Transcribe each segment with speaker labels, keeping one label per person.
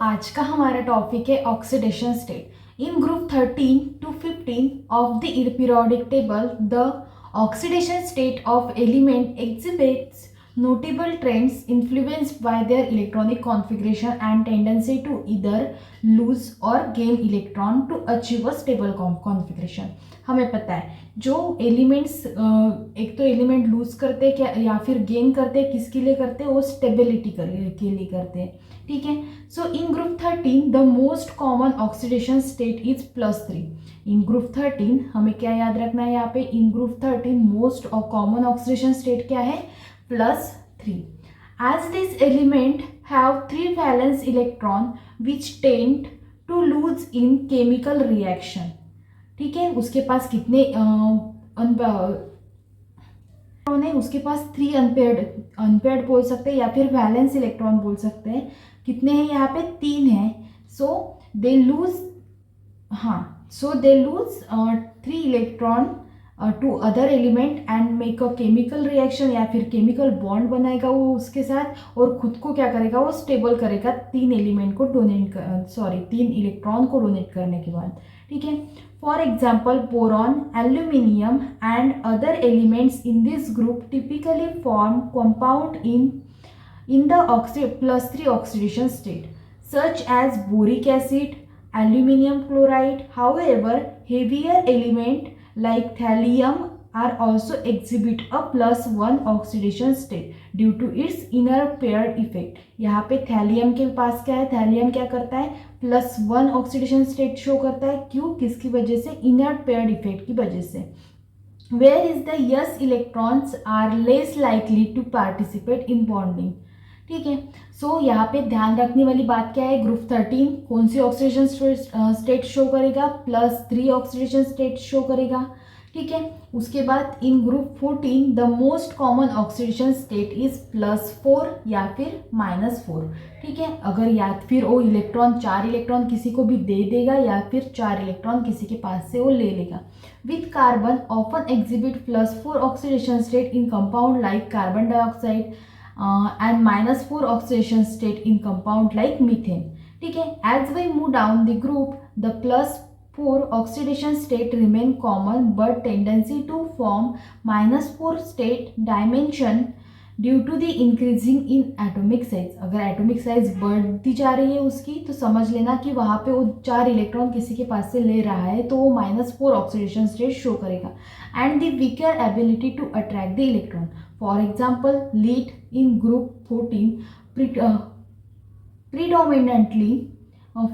Speaker 1: आज का हमारा टॉपिक है oxidation state. In group 13 to 15 of the periodic table the oxidation state of element exhibits notable trends influenced by their electronic configuration and tendency to either lose or gain electron to achieve a stable configuration। हमें पता है जो elements एक तो element loose करते हैं क्या या फिर गेन करते हैं, किसके लिए करते हैं, वो स्टेबिलिटी के लिए करते हैं। ठीक है। So in group 13 the most common oxidation state is +3। In group 13 हमें क्या याद रखना है यहाँ पे, in group 13 most common oxidation state क्या है, +3। As this element have 3 valence electron which tend to lose in chemical reaction. ठीक है, उसके पास कितने इलेक्ट्रॉन है, उसके पास 3 अनपेयर्ड बोल सकते हैं या फिर वैलेंस इलेक्ट्रॉन बोल सकते हैं। कितने हैं यहाँ पे, 3 हैं। So they lose 3 electron to other element and make a chemical reaction या फिर केमिकल बॉन्ड बनाएगा वो उसके साथ, और खुद को क्या करेगा, वो स्टेबल करेगा 3 इलेक्ट्रॉन को डोनेट करने के बाद। ठीक है। For example boron, aluminium and other elements in this group typically form compound in the +3 oxidation state such as boric acid, aluminum chloride. However, heavier element like thallium are also exhibit a +1 oxidation state due to its inner paired effect। यहाँ पे thallium के पास क्या है, thallium क्या करता है, +1 oxidation state show करता है। क्यों, किसकी वजह से, इनर पेयर्ड इफेक्ट की वजह से। Where is the yes electrons are less likely to participate in bonding। ठीक है। सो यहाँ पे ध्यान रखने वाली बात क्या है, ग्रुप 13 कौन सी ऑक्सीडेशन स्टेट शो करेगा, +3 ऑक्सीडेशन स्टेट शो करेगा। ठीक है। उसके बाद in group 14 the most common oxidation state is +4 या फिर -4। ठीक है। अगर या फिर वो इलेक्ट्रॉन 4 इलेक्ट्रॉन किसी को भी दे देगा या फिर 4 इलेक्ट्रॉन किसी के पास से वो ले लेगा। With carbon often exhibit +4 oxidation state in compound like carbon dioxide and -4 oxidation state in compound like methane। ठीक है। As we move down the group, the +4 oxidation state remain common but tendency to form -4 state dimension due to the increasing in atomic size. अगर atomic size बढ़ती जा रही है उसकी, तो समझ लेना कि वहाँ पे वो 4 इलेक्ट्रॉन किसी के पास से ले रहा है, तो वो -4 ऑक्सीडेशन स्टेट शो करेगा। And the weaker ability to attract the electron. For example lead in group 14 predominantly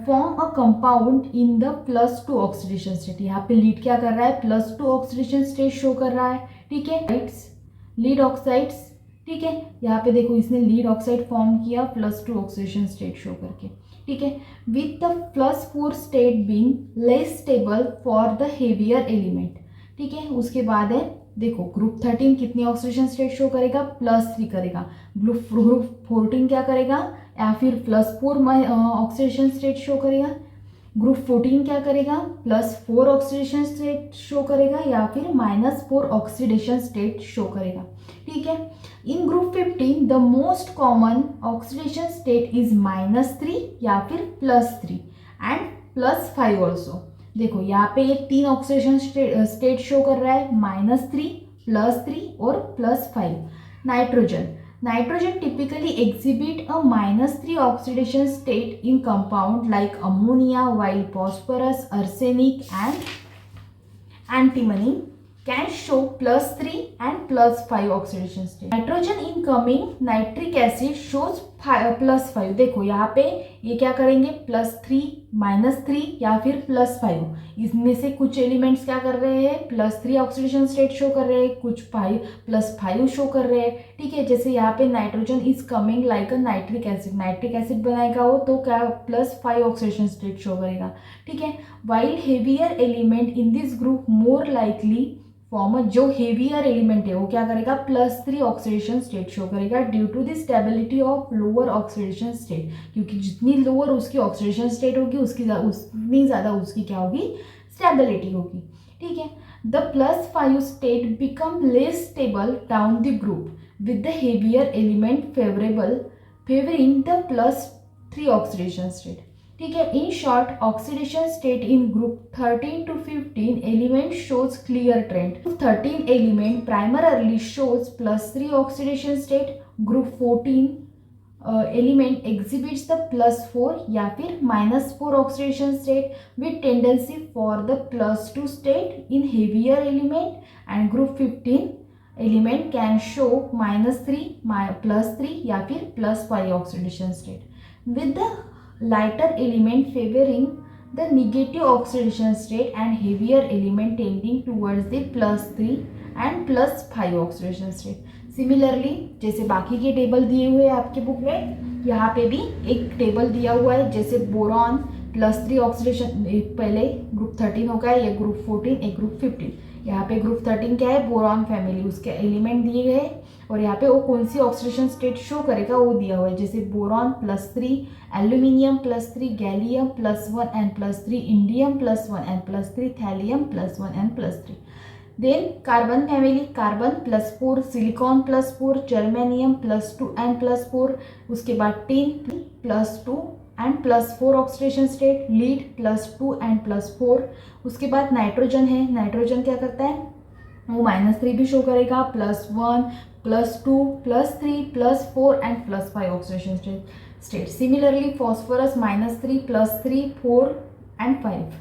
Speaker 1: form a compound in the +2 oxidation state. यहाँ पे लीड क्या कर रहा है, +2 ऑक्सीडेशन स्टेट शो कर रहा है। ठीक है। लीड ऑक्साइड्स, ठीक है, यहाँ पे देखो इसने लीड ऑक्साइड फॉर्म किया +2 ऑक्सीडेशन स्टेट शो करके। ठीक है। With the +4 state being less stable for the heavier element. ठीक है। उसके बाद है देखो ग्रुप 13 कितनी ऑक्सीडेशन स्टेट शो करेगा, +3 करेगा। ग्रुप 14 क्या करेगा, या फिर +4 ऑक्सीडेशन स्टेट शो करेगा। ग्रुप 14 क्या करेगा, +4 ऑक्सीडेशन स्टेट शो करेगा या फिर -4 ऑक्सीडेशन स्टेट शो करेगा। ठीक है। In group 15 the most common oxidation state is -3 या फिर +3 एंड +5 ऑल्सो। देखो यहाँ पे ये 3 ऑक्सीडेशन स्टेट शो कर रहा है, -3, +3 और +5। Nitrogen typically exhibit a -3 oxidation state in compound like ammonia, while phosphorus, arsenic and antimony can show +3 and +5 oxidation state। Nitrogen incoming nitric acid shows +5। देखो यहाँ पे ये क्या करेंगे, +3, -3 या फिर +5। इसमें से कुछ एलिमेंट्स क्या कर रहे हैं, +3 ऑक्सीडेशन स्टेट शो कर रहे हैं, कुछ +5 शो कर रहे हैं। ठीक है। जैसे यहाँ पे nitrogen is coming like a nitric acid बनाएगा वो, तो क्या +5 ऑक्सीडेशन स्टेट शो करेगा। ठीक है। While heavier element in this group more likely form, जो हेवियर एलिमेंट है वो क्या करेगा, +3 ऑक्सीडेशन स्टेट शो करेगा due to the stability of lower oxidation state. क्योंकि जितनी लोअर उसकी ऑक्सीडेशन स्टेट होगी उतनी ज़्यादा उसकी क्या होगी, स्टेबिलिटी होगी। ठीक है। The +5 state become less stable down the group with the heavier element favoring the 3 oxidation state, ठीक है। In short oxidation state in group 13 to 15 element shows clear trend. 13 element primarily shows +3 oxidation state, group 14 element exhibits the +4 या फिर -4 oxidation state with tendency for the +2 state in heavier element, and group 15 element can show -3 +3 या फिर +5 oxidation state with the lighter element favoring the negative oxidation state and heavier element tending towards the +3 and +5 oxidation state। Similarly जैसे बाकी के table दिए हुए हैं आपके book में, यहाँ पे भी एक टेबल दिया हुआ है। जैसे बोरॉन +3 ऑक्सीडेशन, पहले ग्रुप 13 होगा, ये ग्रुप 14, एक ग्रुप 15। यहाँ पे ग्रुप 13 क्या है, बोरॉन फैमिली, उसके एलिमेंट दिए गए और यहाँ पे वो कौन सी ऑक्सीडेशन स्टेट शो करेगा वो दिया हुआ है। जैसे boron +3, aluminium +3, gallium +1 and +3, indium +1 and +3, thallium +1 and +3। Then carbon family, carbon +4, silicon +4, germanium +2 and +4, उसके बाद tin +2 and +4 oxidation state, lead +2 and +4। उसके बाद नाइट्रोजन है, नाइट्रोजन क्या करता है, वो -3 भी शो करेगा, +1, +2, +3, +4 and +5 oxidation state. Similarly phosphorus -3, +3, 4 and 5,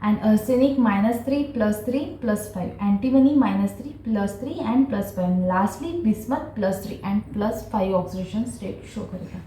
Speaker 1: and arsenic -3, +3, +5, antimony -3, +3 and +5, lastly bismuth +3 and +5 oxidation state show करेगा।